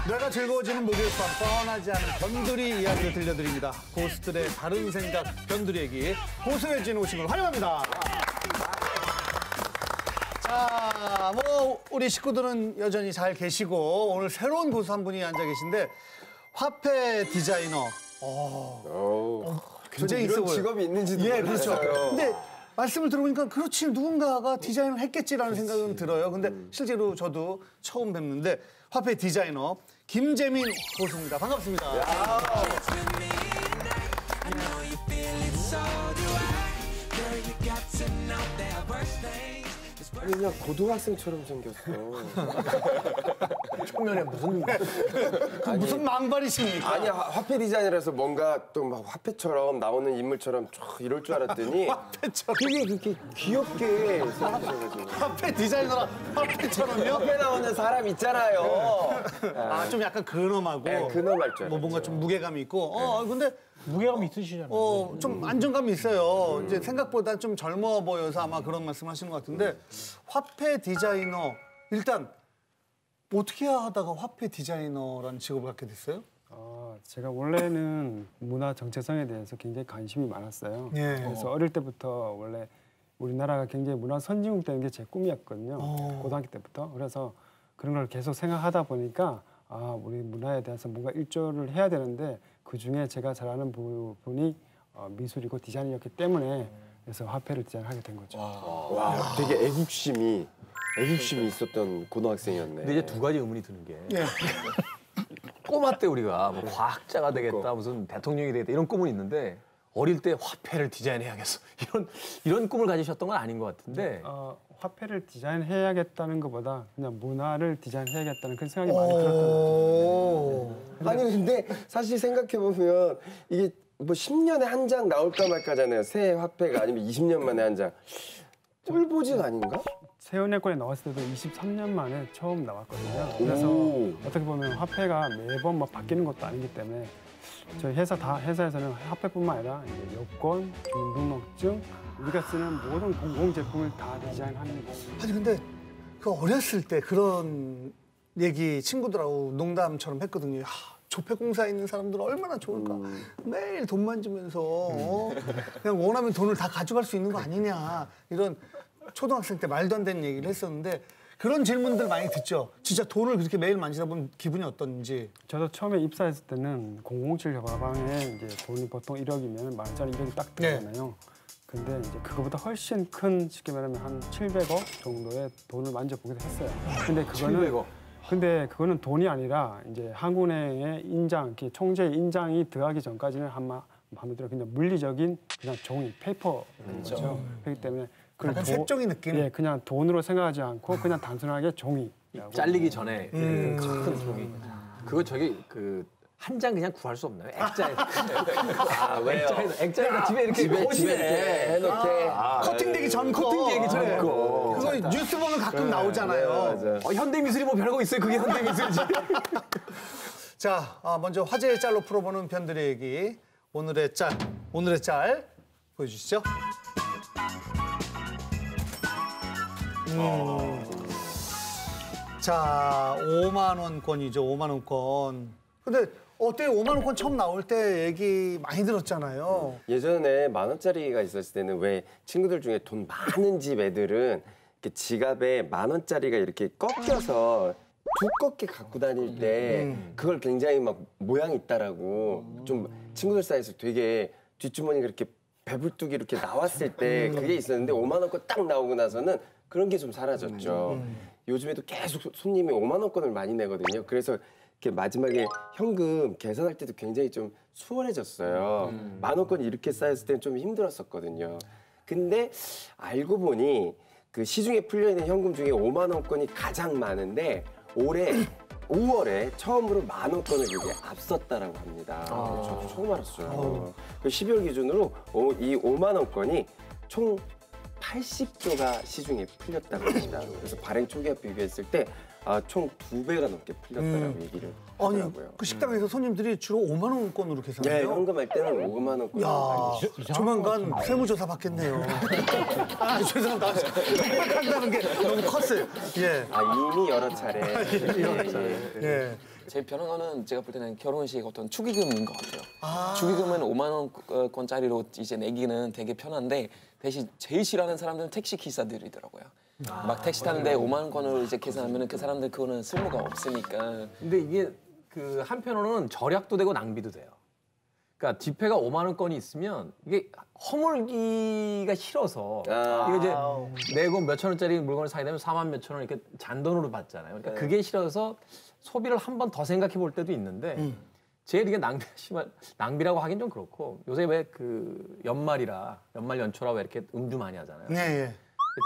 뇌가 즐거워지는 목요일 밤 뻔하지 않은 변두리 이야기를 들려드립니다. 고수들의 다른 생각 변두리 얘기 고수혜진 오신 걸 환영합니다. 자, 뭐 우리 식구들은 여전히 잘 계시고 오늘 새로운 고수 한 분이 앉아 계신데 화폐 디자이너. 굉장히 이런 있어 직업이 있는지도 예, 몰랐어요. 그렇죠. 근데 말씀을 들어보니까 그렇지 누군가가 디자인을 했겠지라는 생각은 들어요. 근데 실제로 저도 처음 뵙는데 화폐 디자이너 김재민 고수입니다. 반갑습니다. 아니, 그냥 고등학생처럼 생겼어. 초면에 무슨 망발이십니까? 아니, 화폐 디자인이라서 뭔가 또 막 화폐처럼 나오는 인물처럼 쫙 이럴 줄 알았더니 화폐처럼. 되게 그렇게 귀엽게 생기셔가지고. 화폐 디자이너라 화폐처럼요? 화폐 나오는 사람 있잖아요. 아, 좀 약간 근엄하고. 네, 근엄할 줄 뭐 뭔가 좀 무게감이 있고. 근데 무게감 있으시잖아요. 좀 안정감이 있어요. 이제 생각보다 좀 젊어 보여서 아마 그런 말씀 하시는 것 같은데 화폐 디자이너 일단 어떻게 하다가 화폐 디자이너라는 직업을 갖게 됐어요? 제가 원래는 문화 정체성에 대해서 굉장히 관심이 많았어요. 예. 그래서 어릴 때부터 원래 우리나라가 굉장히 문화 선진국 되는 게 제 꿈이었거든요. 고등학교 때부터. 그래서 그런 걸 계속 생각하다 보니까 우리 문화에 대해서 뭔가 일조를 해야 되는데 그중에 제가 잘 아는 부분이 미술이고 디자인이었기 때문에 그래서 화폐를 디자인하게 된 거죠. 와, 되게 애국심이 있었던 고등학생이었네. 근데 이제 두 가지 의문이 드는 게 예. 꼬마 때 우리가 뭐 과학자가 되겠다, 무슨 대통령이 되겠다 이런 꿈은 있는데 어릴 때 화폐를 디자인해야겠어 이런 꿈을 가지셨던 건 아닌 것 같은데. 화폐를 디자인해야겠다는 것보다 그냥 문화를 디자인해야겠다는 그런 생각이 많이 들었던 것 같아요. 아니 근데 사실 생각해보면 이게 뭐 10년에 한 장 나올까 말까잖아요. 새 화폐가 아니면 20년 만에 한 장. 꿀보직 아닌가? 세운외권에 나왔을 때도 23년 만에 처음 나왔거든요. 그래서 어떻게 보면 화폐가 매번 막 바뀌는 것도 아니기 때문에 저희 회사에서는 화폐뿐만 아니라 이제 여권, 주민등록증, 우리가 쓰는 모든 공공 제품을 다 디자인하는 거예요. 아니 근데 그 어렸을 때 그런 얘기 친구들하고 농담처럼 했거든요. 조폐공사에 있는 사람들은 얼마나 좋을까. 매일 돈만 주면서 그냥 원하면 돈을 다 가져갈 수 있는 거 아니냐. 이런 초등학생 때 말도 안 되는 얘기를 했었는데 그런 질문들 많이 듣죠. 진짜 돈을 그렇게 매일 만지다 보면 기분이 어떤지. 저도 처음에 입사했을 때는 007 가방에 이제 돈이 보통 1억이면 만 원짜리 1억이 딱 들잖아요. 근데 이제 그거보다 훨씬 큰 쉽게 말하면 한 700억 정도의 돈을 만져보기도 했어요. 근데 그거는 700억. 근데 그거는 돈이 아니라 이제 한국은행의 인장, 총재의 인장이 들어가기 전까지는 한마디로 그냥 물리적인 그냥 종이, 페이퍼죠. 그렇기 때문에 약간 색종이 느낌? 예, 그냥 돈으로 생각하지 않고 그냥 단순하게 종이. 잘리기 전에 큰 종이. 그거 저기 한 장 그냥 구할 수 없나요? 액자에서. 왜요? 액자에서 집에 이렇게 해놓게. 커팅되기 전 거. 커팅되기 전 거. 그거 뉴스 보면 가끔 나오잖아요. 맞아. 현대미술이 뭐 별거 있어요? 그게 현대미술이지. 자, 먼저 화제의 짤로 풀어보는 변들의 얘기. 오늘의 짤 보여주시죠. 자, 5만 원권이죠. 5만 원권. 근데 어때요? 5만 원권 처음 나올 때 얘기 많이 들었잖아요. 예전에 10,000원짜리가 있었을 때는 왜 친구들 중에 돈 많은 집 애들은 이렇게 지갑에 10,000원짜리가 이렇게 꺾여서 두껍게 갖고 다닐 때 그걸 굉장히 막 모양이 있다라고 좀 친구들 사이에서 되게 뒷주머니가 이렇게 배불뚝이 이렇게 나왔을 때 그게 있었는데 5만 원권 딱 나오고 나서는 그런 게 좀 사라졌죠. 요즘에도 계속 손님이 5만 원권을 많이 내거든요. 그래서 이렇게 마지막에 현금 계산할 때도 굉장히 좀 수월해졌어요. 10,000원권이 이렇게 쌓였을 때는 좀 힘들었었거든요. 근데 알고 보니 그 시중에 풀려있는 현금 중에 5만 원권이 가장 많은데 올해 5월에 처음으로 10,000원권을 이게 앞섰다라고 합니다. 저도 처음 알았어요. 12월 기준으로 이 5만 원권이 총 80조가 시중에 풀렸다고 합니다. 그래서 발행 초기와 비교했을 때 총 2배가 넘게 풀렸다라고 얘기를 아니 하더라고요. 그 식당에서 손님들이 주로 5만 원권으로 네, 계산해요. 현금할 때는 5만 원권. 야, 조만간 세무조사 받겠네요. 아, 죄송합니다. 한다는 게 너무 컸어요. 예. 이미 여러 차례. 예. 제일 편한 거는 제가 볼 때는 결혼식 어떤 축의금인 것 같아요. 축의금은 5만 원권짜리로 이제 내기는 되게 편한데 대신 제일 싫어하는 사람들은 택시 기사들이더라고요. 막 택시 타는데 5만 원권으로 이제 계산하면 그 사람들 그거는 쓸모가 없으니까. 근데 이게 그 한편으로는 절약도 되고 낭비도 돼요. 그러니까 지폐가 5만 원권이 있으면 이게 허물기가 싫어서 이거 이제 내고 몇천 원짜리 물건을 사게 되면 4만 몇천 원 이렇게 잔돈으로 받잖아요. 그러니까 그게 싫어서 소비를 한 번 더 생각해 볼 때도 있는데 제일 이게 낭비라고 하긴 좀 그렇고 요새 왜 그 연말 연초라 왜 이렇게 음주 많이 하잖아요. 네, 예.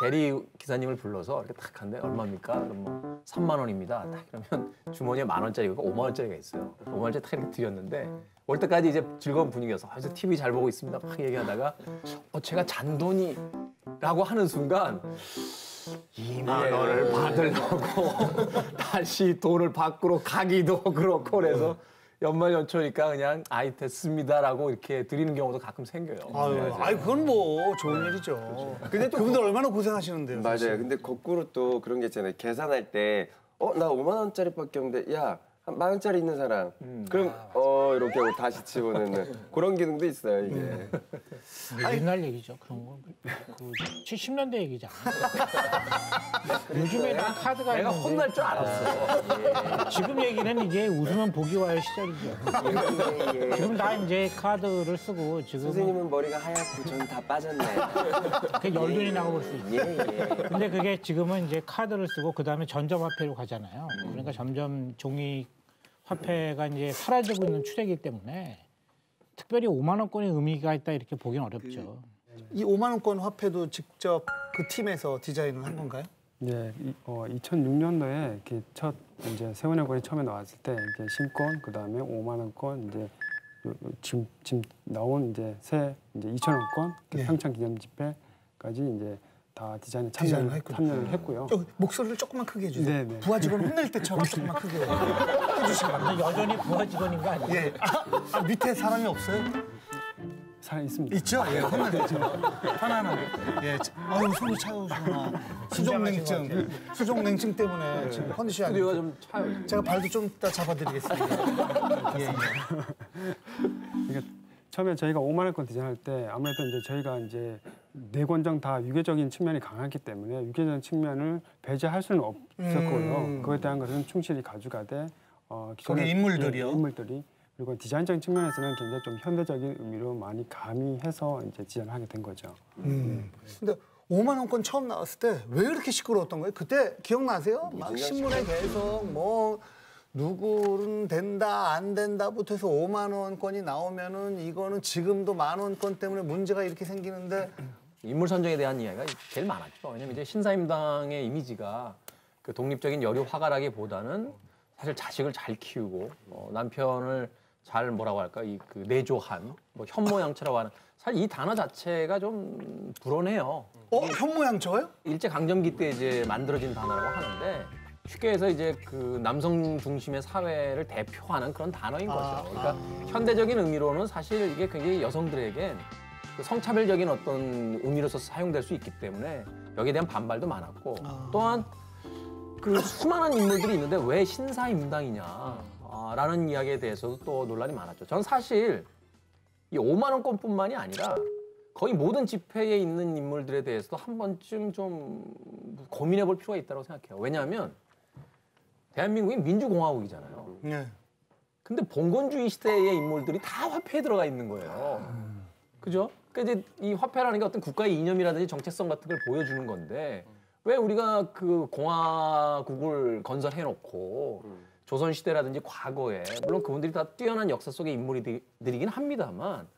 대리 기사님을 불러서 이렇게 탁 하는데 얼마입니까? 그럼 뭐 3만 원입니다. 딱 그러면 주머니에 10,000원짜리가 5만 원짜리가 있어요. 5만 원짜리 딱 이렇게 드렸는데 올 때까지 이제 즐거운 분위기여서 그래서 TV 잘 보고 있습니다. 막 얘기하다가 제가 잔돈이라고 하는 순간 2만 원을 받으려고 다시 돈을 밖으로 가기도 그렇고 그래서 연말 연초니까 그냥 됐습니다라고 이렇게 드리는 경우도 가끔 생겨요. 아유, 그건 뭐 좋은 일이죠. 근데 또 그분들 얼마나 고생하시는데요. 맞아요. 사실. 근데 거꾸로 또 그런 게 있잖아요. 계산할 때 나 5만 원짜리밖에 없는데 야, 한 10,000 원짜리 있는 사람. 그럼 이렇게 하고 다시 집어넣는 그런 기능도 있어요, 이게. 옛날 얘기죠. 그런 거. 그 70년대 얘기잖아. 요즘에는 카드가 내가 있는데 혼날 줄 알았어. 지금 얘기는 이제 웃으면 복이 와요 시절이죠. 지금 다 이제 카드를 쓰고 지금 선생님은 머리가 하얗고 저는 다 빠졌네. 그 연륜이 나고 볼 수 있죠. 예. 근데 그게 지금은 이제 카드를 쓰고 그다음에 전자화폐로 가잖아요. 그러니까 점점 종이 화폐가 이제 사라지고 있는 추세이기 때문에 특별히 5만 원권의 의미가 있다 이렇게 보기는 어렵죠. 이 5만 원권 화폐도 직접 그 팀에서 디자인을 한 건가요? 네, 2006년도에 이렇게 첫 이제 세운의권이 처음에 나왔을 때 이렇게 신권, 그 다음에 5만 원권, 이제 지금 나온 이제 새 이제 2천 원권, 평창 기념 지폐까지 이제 다 디자인에 참여를 했고요. 목소리를 조금만 크게 해주세요. 네네. 부하 직원 혼낼 때처럼 조금만 크게 해주시면 안 돼요? 여전히 부하 직원인 거 아니에요? 예. 밑에 사람이 없어요? 사람 있습니다. 있죠? 예, 혼낼 때죠. 편안하게. 예. 아유, 손이 차가우시구나. 수족냉증 때문에 지금 컨디션이 안 스튜디오가 좋아요. 좀 차요. 제가 발도 좀 이따 잡아드리겠습니다. 예. 그러니까 처음에 저희가 5만 원권 디자인할 때 아무래도 이제 저희가 이제 네 권장 다 유교적인 측면이 강하기 때문에 유교적인 측면을 배제할 수는 없었고요. 그거에 대한 것은 충실히 가져가되 기존의 거기 인물들이요? 인물들이 그리고 디자인적인 측면에서는 굉장히 좀 현대적인 의미로 많이 가미해서 이제 디자인을 하게 된 거죠. 근데 5만 원권 처음 나왔을 때 왜 이렇게 시끄러웠던 거예요? 그때 기억나세요? 막 신문에 계속 뭐 누구는 된다 안 된다부터 해서 5만 원권이 나오면은 이거는 지금도 10,000원권 때문에 문제가 이렇게 생기는데 인물 선정에 대한 이야기가 제일 많았죠. 왜냐면 이제 신사임당의 이미지가 그 독립적인 여류 화가라기보다는 사실 자식을 잘 키우고 남편을 잘 뭐라고 할까 그 내조한 뭐 현모양처라고 하는 사실 이 단어 자체가 좀 불온해요. 현모양처요? 일제 강점기 때 이제 만들어진 단어라고 하는데 쉽게 해서 이제 그 남성 중심의 사회를 대표하는 그런 단어인 거죠. 그러니까 현대적인 의미로는 사실 이게 굉장히 여성들에겐 그 성차별적인 어떤 의미로서 사용될 수 있기 때문에 여기에 대한 반발도 많았고 또한 그 수많은 인물들이 있는데 왜 신사임당이냐라는 이야기에 대해서도 또 논란이 많았죠. 저는 사실 이 5만 원권뿐만이 아니라 거의 모든 집회에 있는 인물들에 대해서도 한 번쯤 좀 고민해 볼 필요가 있다고 생각해요. 왜냐하면 대한민국이 민주공화국이잖아요. 네. 근데 봉건주의 시대의 인물들이 다 화폐에 들어가 있는 거예요. 그죠? 그러니까 이제 이 화폐라는 게 어떤 국가의 이념이라든지 정체성 같은 걸 보여주는 건데 왜 우리가 그 공화국을 건설해놓고 조선시대라든지 과거에 물론 그분들이 다 뛰어난 역사 속의 인물들이긴 합니다만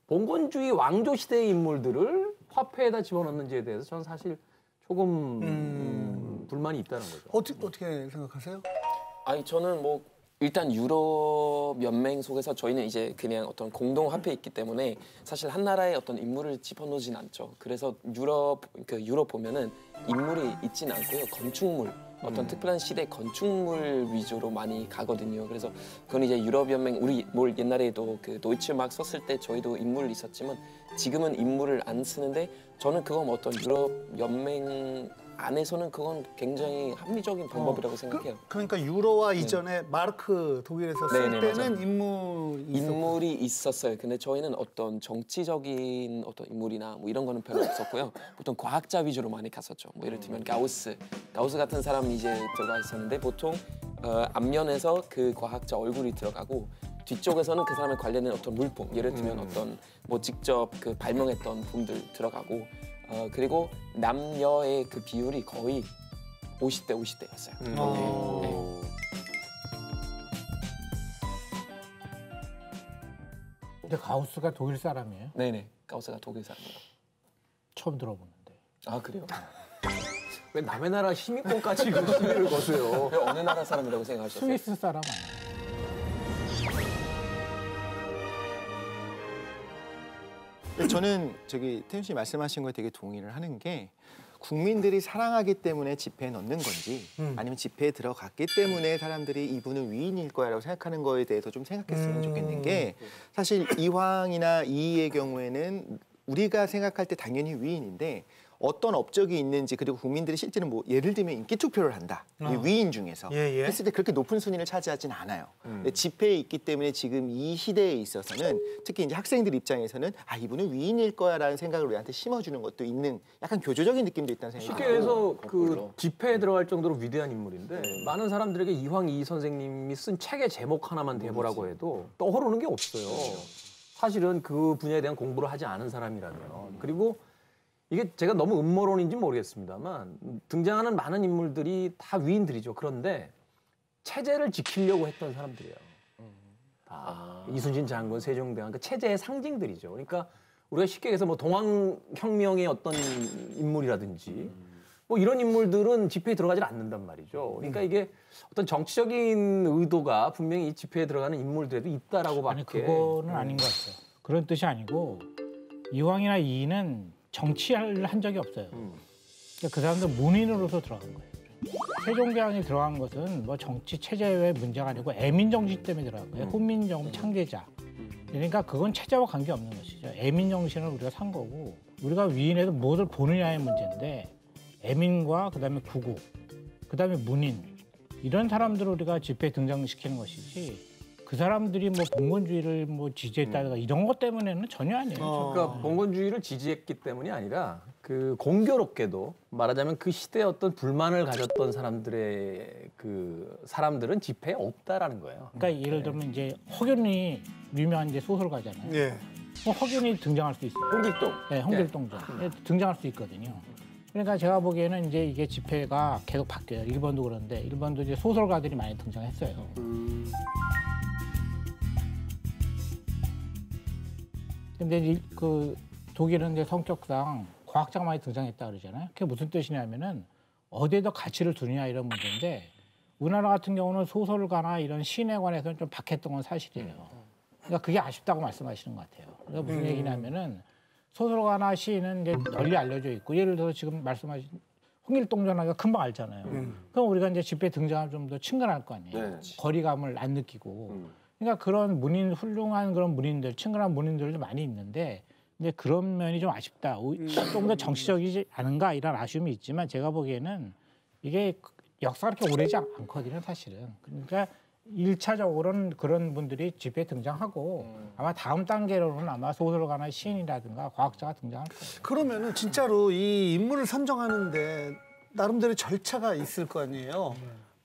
봉건주의 왕조 시대의 인물들을 화폐에다 집어넣는지에 대해서 저는 사실 조금 불만이 있다는 거죠. 어떻게 생각하세요? 아니 저는 뭐 일단 유럽 연맹 속에서 저희는 이제 그냥 어떤 공동 화폐에 있기 때문에 사실 한 나라의 어떤 인물을 집어넣진 않죠. 그래서 유럽 보면은 인물이 있진 않고요. 건축물 어떤 특별한 시대 건축물 위주로 많이 가거든요. 그래서 그건 이제 유럽 연맹 우리 뭘 옛날에도 그 도이치막 썼을 때 저희도 인물 있었지만 지금은 인물을 안 쓰는데 저는 그건 어떤 유럽 연맹 안에서는 그건 굉장히 합리적인 방법이라고 생각해요. 그러니까 유로화 이전에 마르크 독일에서 쓸 네네, 때는 맞아요. 인물이 있었어요. 근데 저희는 어떤 정치적인 어떤 인물이나 뭐 이런 거는 별로 없었고요. 보통 과학자 위주로 많이 갔었죠. 뭐 예를 들면 가우스 같은 사람이 이제 들어가 있었는데 보통 앞면에서 그 과학자 얼굴이 들어가고 뒤쪽에서는 그 사람에 관련된 어떤 물품, 예를 들면 어떤 뭐 직접 그 발명했던 분들 들어가고 그리고 남녀의 그 비율이 거의 50대 50대였어요. 근데 가우스가 독일 사람이에요? 네네, 가우스가 독일 사람이에요. 처음 들어보는데. 아 그래요? 왜 남의 나라 시민권까지 그 시비를 거세요? 왜 어느 나라 사람이라고 생각하셨어요? 스위스 사람 아니에요? 저는 태훈 씨 말씀하신 거에 되게 동의를 하는 게 국민들이 사랑하기 때문에 집회에 넣는 건지 아니면 집회에 들어갔기 때문에 사람들이 이분은 위인일 거야라고 생각하는 거에 대해서 좀 생각했으면 좋겠는 게 사실 이황이나 이이의 경우에는 우리가 생각할 때 당연히 위인인데 어떤 업적이 있는지 그리고 국민들이 실제로 뭐 예를 들면 인기 투표를 한다. 이 위인 중에서 했을 때 그렇게 높은 순위를 차지하진 않아요. 근데 집회에 있기 때문에 지금 이 시대에 있어서는 특히 이제 학생들 입장에서는 아 이분은 위인일 거야라는 생각을 우리한테 심어주는 것도 있는 약간 교조적인 느낌도 있다는 생각이 쉽게 해서 그 집회에 들어갈 정도로 위대한 인물인데 많은 사람들에게 이황 이 선생님이 쓴 책의 제목 하나만 대보라고 해도 떠오르는 게 없어요. 사실은 그 분야에 대한 공부를 하지 않은 사람이라면. 그리고 이게 제가 너무 음모론인지 모르겠습니다만 등장하는 많은 인물들이 다 위인들이죠. 그런데 체제를 지키려고 했던 사람들이에요. 이순신 장군, 세종대왕 그 체제의 상징들이죠. 그러니까 우리가 쉽게 해서 뭐 동학혁명의 어떤 인물이라든지 뭐 이런 인물들은 집회에 들어가질 않는단 말이죠. 그러니까 이게 어떤 정치적인 의도가 분명히 이 집회에 들어가는 인물들에도 있다라고 아니 밖에. 그거는 아닌 것 같아요. 그런 뜻이 아니고 이황이나 이이는 정치를 한 적이 없어요. 그러니까 그 사람들 문인으로서 들어간 거예요. 세종대왕이 들어간 것은 뭐 정치 체제의 문제가 아니고 애민정신 때문에 들어간 거예요. 훈민정음 창제자. 그러니까 그건 체제와 관계없는 것이죠. 애민정신을 우리가 산 거고 우리가 위인에도 무엇을 보느냐의 문제인데 애민과 그다음에 구국, 그다음에 문인 이런 사람들을 우리가 집회에 등장시키는 것이지 그 사람들이 뭐 봉건주의를 뭐 지지했다든가 이런 것 때문에는 전혀 아니에요. 그러니까 봉건주의를 지지했기 때문이 아니라 그 공교롭게도 말하자면 그 시대에 어떤 불만을 가졌던 사람들의 그 사람들은 집회에 없다라는 거예요. 그러니까 예를 들면 이제 허균이 유명한 이제 소설가잖아요. 예. 뭐 허균이 등장할 수 있어요. 홍길동. 네, 홍길동전 등장할 수 있거든요. 그러니까 제가 보기에는 이제 이게 집회가 계속 바뀌어요. 일본도 그런데 일본도 이제 소설가들이 많이 등장했어요. 근데 이제 그 독일은 이제 성격상 과학자가 많이 등장했다 그러잖아요. 그게 무슨 뜻이냐면은 어디에다 가치를 두느냐 이런 문제인데 우리나라 같은 경우는 소설가나 이런 시인에 관해서는 좀 박했던 건 사실이에요. 그러니까 그게 아쉽다고 말씀하시는 것 같아요. 그러니까 무슨 얘기냐면은 소설가나 시인은 이제 널리 알려져 있고 예를 들어서 지금 말씀하신 홍길동전하기가 금방 알잖아요. 그럼 우리가 이제 집회에 등장하면 좀 더 친근할 거 아니에요. 네. 거리감을 안 느끼고. 그러니까 그런 문인 훌륭한 그런 문인들, 친근한 문인들도 많이 있는데 근데 그런 면이 좀 아쉽다. 좀 더 정치적이지 않은가 이런 아쉬움이 있지만 제가 보기에는 이게 역사가 그렇게 오래지 않거든요, 사실은. 그러니까 1차적으로는 그런 분들이 집회에 등장하고 아마 다음 단계로는 아마 소설가나 시인이라든가 과학자가 등장할 거예요. 그러면은 진짜로 이 인물을 선정하는데 나름대로 절차가 있을 거 아니에요.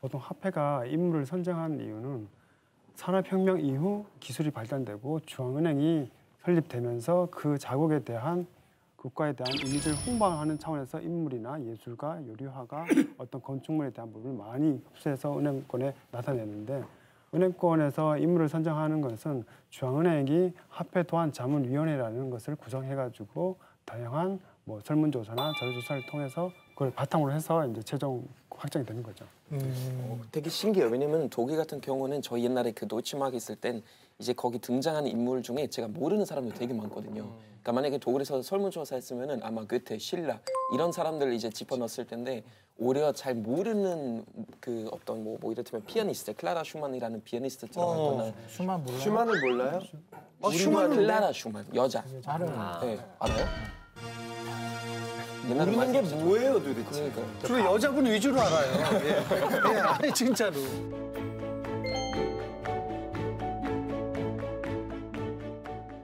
보통 화폐가 인물을 선정하는 이유는 산업혁명 이후 기술이 발달되고 중앙은행이 설립되면서 그 자국에 대한 국가에 대한 이미지를 홍보하는 차원에서 인물이나 예술가, 요리화가 어떤 건축물에 대한 부분을 많이 흡수해서 은행권에 나타내는데 은행권에서 인물을 선정하는 것은 중앙은행이 화폐도안자문위원회라는 것을 구성해가지고 다양한 뭐 설문조사나 자료조사를 통해서 그걸 바탕으로 해서 이제 최종 확정이 되는 거죠. 되게 신기해요. 왜냐면 독일 같은 경우는 저희 옛날에 그 노치마크 있을 땐 이제 거기 등장하는 인물 중에 제가 모르는 사람도 되게 많거든요. 그러니까 만약에 독일에서 설문조사했으면은 아마 괴테, 실라 이런 사람들을 이제 집어넣었을 텐데 오히려 잘 모르는 그 어떤 뭐 이를테면 피아니스트, 클라라 슈만이라는 피아니스트 들어갔거나 슈만 몰라요? 슈만을 몰라요? 슈만, 클라라 슈만 여자. 알아요. 네, 알아요? 모르는 게 뭐예요 도대체? 그러니까. 주로 여자분 위주로 알아요. 예. 예, 아니 진짜로.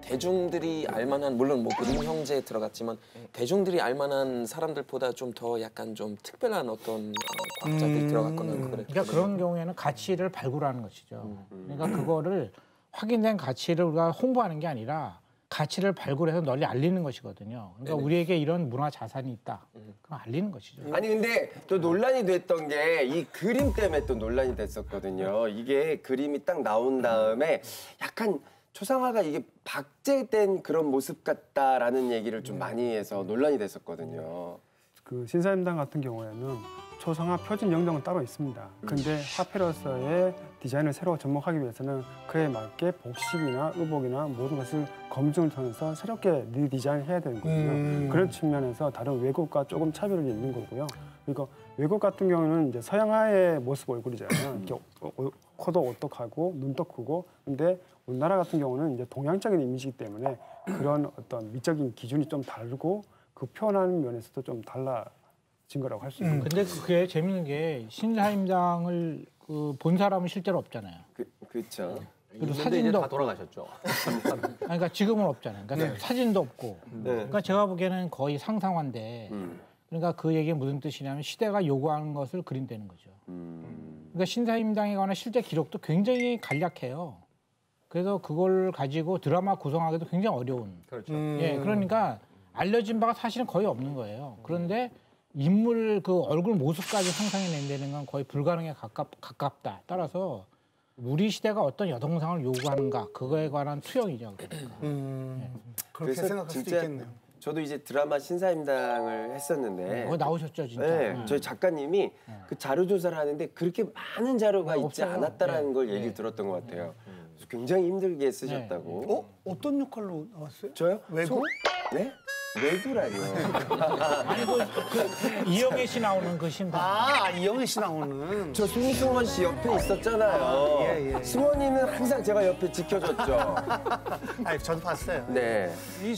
대중들이 알만한 물론 뭐 그림 형제에 들어갔지만 대중들이 알만한 사람들보다 좀 더 약간 좀 특별한 어떤 과학자들이 들어갔거나 그래. 그러니까 그런 경우에는 가치를 발굴하는 것이죠. 그러니까 그거를 확인된 가치를 우리가 홍보하는 게 아니라 가치를 발굴해서 널리 알리는 것이거든요. 그러니까 네네. 우리에게 이런 문화 자산이 있다. 그럼 알리는 것이죠. 아니 근데 또 논란이 됐던 게 이 그림 때문에 또 논란이 됐었거든요. 이게 그림이 딱 나온 다음에 약간 초상화가 이게 박제된 그런 모습 같다라는 얘기를 좀 많이 해서 논란이 됐었거든요. 그 신사임당 같은 경우에는 초상화 표준 영정은 따로 있습니다. 근데 화폐로서의 디자인을 새로 접목하기 위해서는 그에 맞게 복식이나 의복이나 모든 것을 검증을 통해서 새롭게 리디자인을 해야 되는 거거든요. 그런 측면에서 다른 외국과 조금 차별이 있는 거고요. 그리고 외국 같은 경우는 이제 서양화의 모습 얼굴이잖아요. 이렇게 코도 오똑하고 눈도 크고. 근데 우리나라 같은 경우는 이제 동양적인 이미지이기 때문에 그런 어떤 미적인 기준이 좀 다르고 그 표현하는 면에서도 좀 달라진 거라고 할 수 있는 거죠. 근데 그게 재밌는 게 신사임당을 본 사람은 실제로 없잖아요. 그렇죠. 그리고 있는데 이제 사진도 다 돌아가셨죠. 그러니까 지금은 없잖아요. 그러니까 사진도 없고. 네. 그러니까 제가 보기에는 거의 상상화인데. 그러니까 그 얘기가 무슨 뜻이냐면 시대가 요구하는 것을 그린다는 거죠. 그러니까 신사임당에 관한 실제 기록도 굉장히 간략해요. 그래서 그걸 가지고 드라마 구성하기도 굉장히 어려운. 그렇죠. 예, 그러니까 알려진 바가 사실은 거의 없는 거예요. 그런데 인물 그 얼굴 모습까지 상상해낸다는 건 거의 불가능에 가깝다. 따라서 우리 시대가 어떤 여동상을 요구하는가 그거에 관한 투영이죠. 그러니까. 그렇게 그래서 생각할 수도 진짜 있겠네요. 저도 이제 드라마 신사임당을 했었는데 거기 나오셨죠, 진짜. 네, 저희 작가님이 그 자료 조사를 하는데 그렇게 많은 자료가 있지 없어요. 않았다라는 네. 걸 얘기를 들었던 것 같아요. 그래서 굉장히 힘들게 쓰셨다고. 어떤 역할로 나왔어요? 저요? 외국? 네? 외구라뇨. 아니 그 이영애 씨 나오는 그 신사. 아, 이영애 씨 나오는. 저 송승헌 씨 옆에 있었잖아요. 예. 승헌이는 항상 제가 옆에 지켜줬죠. 아니, 저도 봤어요. 네. 이